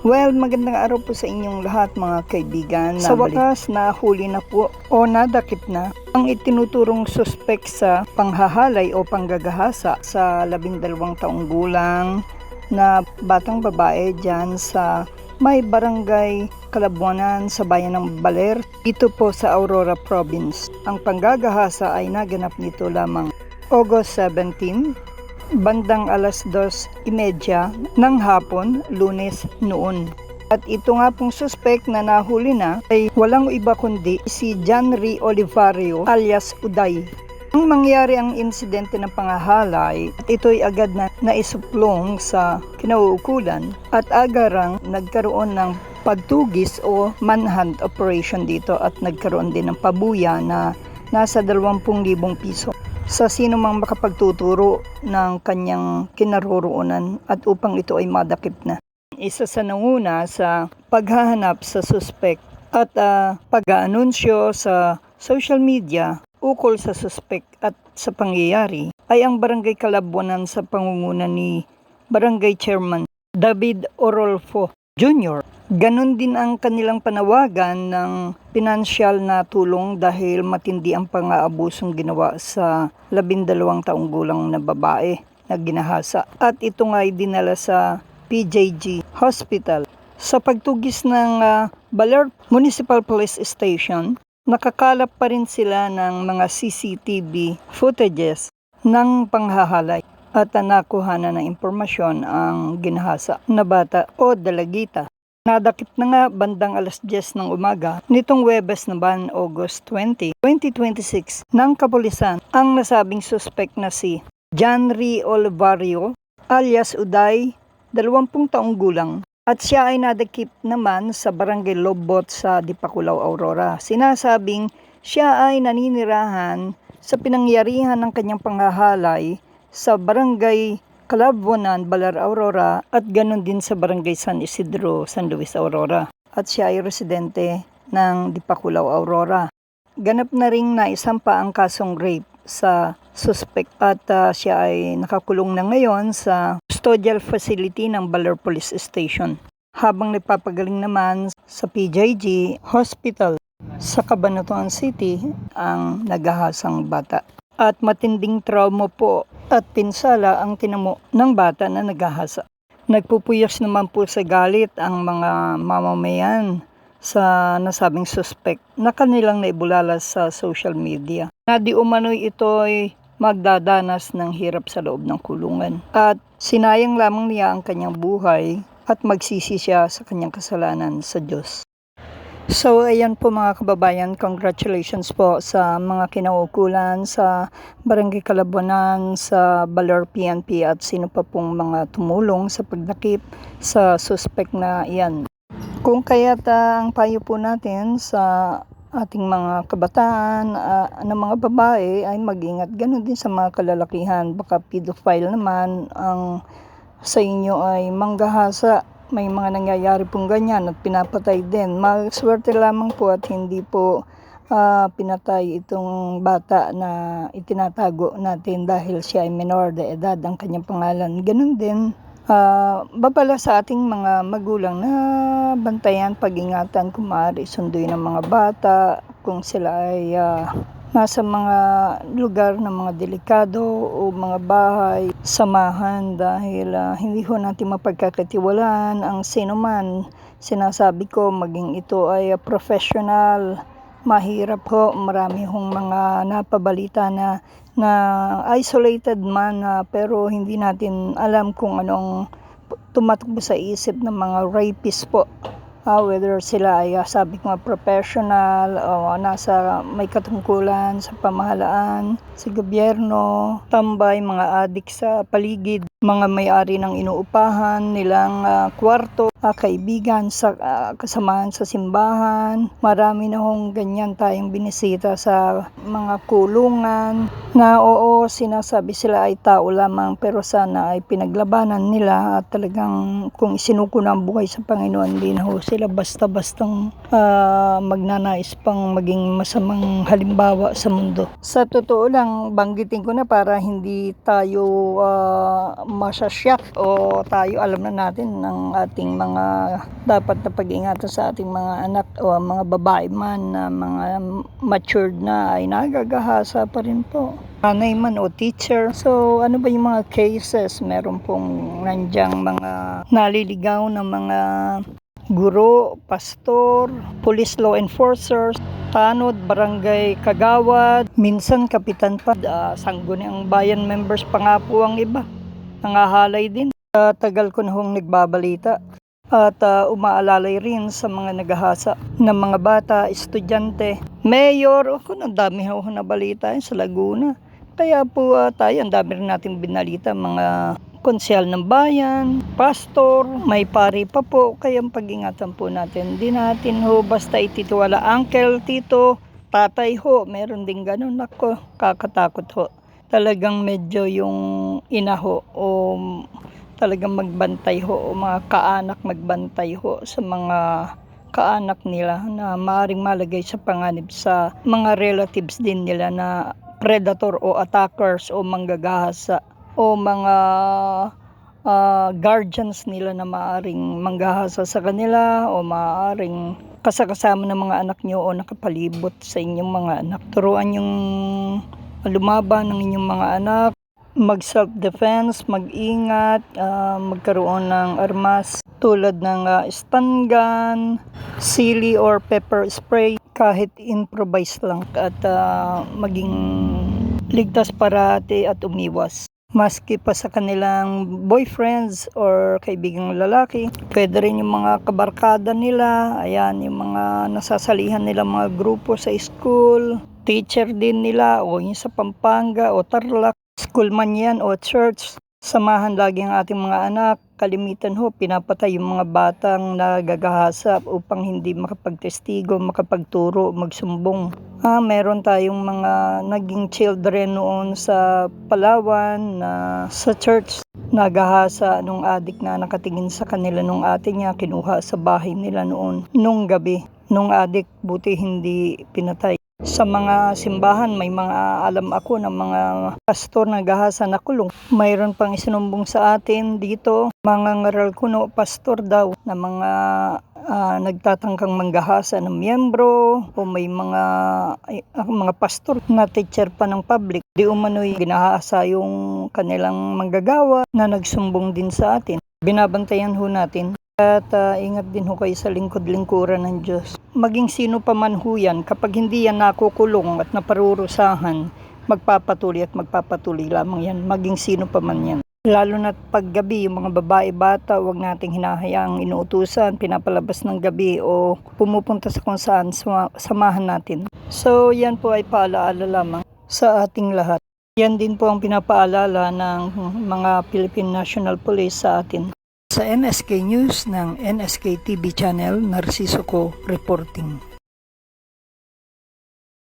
Well, magandang araw po sa inyong lahat mga kaibigan. Sa wakas, nahuli na po o nadakip na ang itinuturong suspek sa panghahalay o panggagahasa sa 12 taong gulang na batang babae dyan sa may barangay Kalabuanan sa bayan ng Baler, dito po sa Aurora Province. Ang panggagahasa ay naganap nito lamang August 17, bandang alas 2:30 ng hapon, Lunes noon. At ito nga pong suspect na nahuli na ay walang iba kundi si Janry Olivario alias Uday. Nang mangyari ang insidente ng pangahalay, at ito'y agad na naisuplong sa kinauukulan at agarang nagkaroon ng pagtugis o manhunt operation dito at nagkaroon din ng pabuya na nasa 20,000 piso sa sino mang makapagtuturo ng kanyang kinaroroonan at upang ito ay madakip na. Isa sa nanguna sa paghahanap sa suspect at pag-aanunsyo sa social media ukol sa suspect at sa pangyayari ay ang Barangay Kalabuanan sa pangunguna ni Barangay Chairman David Orolfo Jr. Ganon din ang kanilang panawagan ng pinansyal na tulong dahil matindi ang pang-aabusong ginawa sa 12 taong gulang na babae na ginahasa. At ito nga ay dinala sa PJG Hospital. Sa pagtugis ng Baler Municipal Police Station, nakakalap pa rin sila ng mga CCTV footages ng panghahalay at nakuhanan ng impormasyon ang ginahasa na bata o dalagita. Nadakip na nga bandang alas 10 ng umaga nitong Huwebes naman August 20, 2026 ng kapulisan ang nasabing suspect na si Janry Olivario alias Uday, 20 taong gulang. At siya ay nadakip naman sa Barangay Lobot sa Dipakulaw, Aurora. Sinasabing siya ay naninirahan sa pinangyarihan ng kanyang panghahalay sa Barangay Kalabuanan, Baler, Aurora at ganon din sa Barangay San Isidro, San Luis, Aurora. At siya ay residente ng Dipakulaw, Aurora. Ganap na ring naisampa ang kasong rape sa suspect at siya ay nakakulong na ngayon sa custodial facility ng Baler Police Station. Habang nagpapagaling naman sa PJG Hospital sa Cabanatuan City ang nagahasang bata. At matinding trauma po at pinsala ang tinamo ng bata na nagahasa. Nagpupuyos naman po sa galit ang mga mamamayan sa nasabing suspect na kanilang naibulalas sa social media. Na di umano'y ito'y magdadanas ng hirap sa loob ng kulungan. At sinayang lamang niya ang kanyang buhay at magsisi siya sa kanyang kasalanan sa Diyos. So ayan po mga kababayan, congratulations po sa mga kinauukulan sa Barangay Kalabuanan, sa Baler PNP at sino pa pong mga tumulong sa pagdakip sa suspect na iyan. Kung kaya't ang payo po natin sa ating mga kabataan na mga babae ay mag-ingat, ganoon din sa mga kalalakihan, baka pedophile naman ang sa inyo ay manggahasa. May mga nangyayari pong ganyan at pinapatay din. Maswerte lamang po at hindi po pinatay itong bata na itinatago natin dahil siya ay minor de edad ang kanyang pangalan. Ganun din, babala sa ating mga magulang na bantayan, pag-ingatan kung maaari sunduin ng mga bata, kung sila ay nasa mga lugar ng mga delikado o mga bahay, samahan dahil hindi ho natin mapagkakatiwalaan ang sino man. Sinasabi ko, maging ito ay professional, mahirap ho. Marami hong mga napabalita na isolated man pero hindi natin alam kung anong tumatakbo sa isip ng mga rapist po. Whether sila ay sabi ko nga professional o nasa may katungkulan sa pamahalaan, sa gobyerno, tambay, mga adik sa paligid, mga may-ari ng inuupahan nilang kwarto, kaibigan, sa kasamahan sa simbahan. Marami na hong ganyan tayong binisita sa mga kulungan na oo, sinasabi sila ay tao lamang pero sana ay pinaglabanan nila at talagang kung isinuko na ang buhay sa Panginoon, hindi na ho sila basta-bastang magnanais pang maging masamang halimbawa sa mundo. Sa totoo lang, banggitin ko na para hindi tayo masasyak o tayo alam na natin ng ating mga mga dapat na pag-ingatan sa ating mga anak o mga babae man na mga matured na ay nagagahasa pa rin po. Nanay man o teacher. So ano ba yung mga cases? Meron pong nandyang mga naliligaw na mga guro, pastor, police law enforcers, tanod, barangay kagawad, minsan kapitan pa, sangguniang bayan members pa nga po ang iba. Nangahalay din. Tagal ko na hong nagbabalita at umaalalay rin sa mga nagahasa ng mga bata, estudyante, mayor. Ang dami ho na balita sa Laguna. Kaya po tayo, ang dami rin natin binalita, mga konsyal ng bayan, pastor, may pari pa po. Kaya pag-ingatan po natin. Di natin ho basta ititiwala. Uncle, tito, tatay ho, meron din ganun. Ako, kakatakot ho. Talagang medyo yung ina ho o talagang magbantay ho o mga kaanak magbantay ho sa mga kaanak nila na maaaring malagay sa panganib sa mga relatives din nila na predator o attackers o manggagahasa o mga guardians nila na maaaring manggahasa sa kanila o maaaring kasama ng mga anak nyo o nakapalibot sa inyong mga anak. Turuan yung lumaban ng inyong mga anak, mag self-defense, mag-ingat, magkaroon ng armas tulad ng stun gun, sili or pepper spray, kahit improvise lang at maging ligtas parati at umiwas. Maski pa sa kanilang boyfriends or kaibigang lalaki, pwede rin yung mga kabarkada nila, ayan, yung mga nasasalihan nila mga grupo sa school, teacher din nila o yung sa Pampanga o Tarlac, school man yan o church. Samahan lagi ang ating mga anak. Kalimitan ho, pinapatay yung mga batang nagagahasa upang hindi makapagtestigo, makapagturo, magsumbong. Meron tayong mga naging children noon sa Palawan na sa church. Nagahasa nung adik na nakatingin sa kanila nung ate niya, kinuha sa bahay nila noon. Nung gabi, nung adik, buti hindi pinatay. Sa mga simbahan, may mga alam ako ng mga pastor na gahasa na kulong. Mayroon pang isinumbong sa atin dito, mga ngaral kuno, pastor daw, na mga nagtatangkang manggahasa ng miyembro o may mga pastor na teacher pa ng public. Di umano'y ginahasa yung kanilang manggagawa na nagsumbong din sa atin. Binabantayan ho natin. At ingat din ho kayo sa lingkod-lingkuran ng Diyos. Maging sino pa man ho yan, kapag hindi yan nakukulong at naparurusahan, magpapatuloy at magpapatuloy lamang yan. Maging sino pa man yan. Lalo na paggabi, yung mga babae bata, huwag nating hinahayaang inuutusan, pinapalabas ng gabi o pumupunta sa kung saan, samahan natin. So yan po ay paalaala lamang sa ating lahat. Yan din po ang pinapaalala ng mga Philippine National Police sa atin. Sa NSK News ng NSK TV Channel, Narciso Co reporting.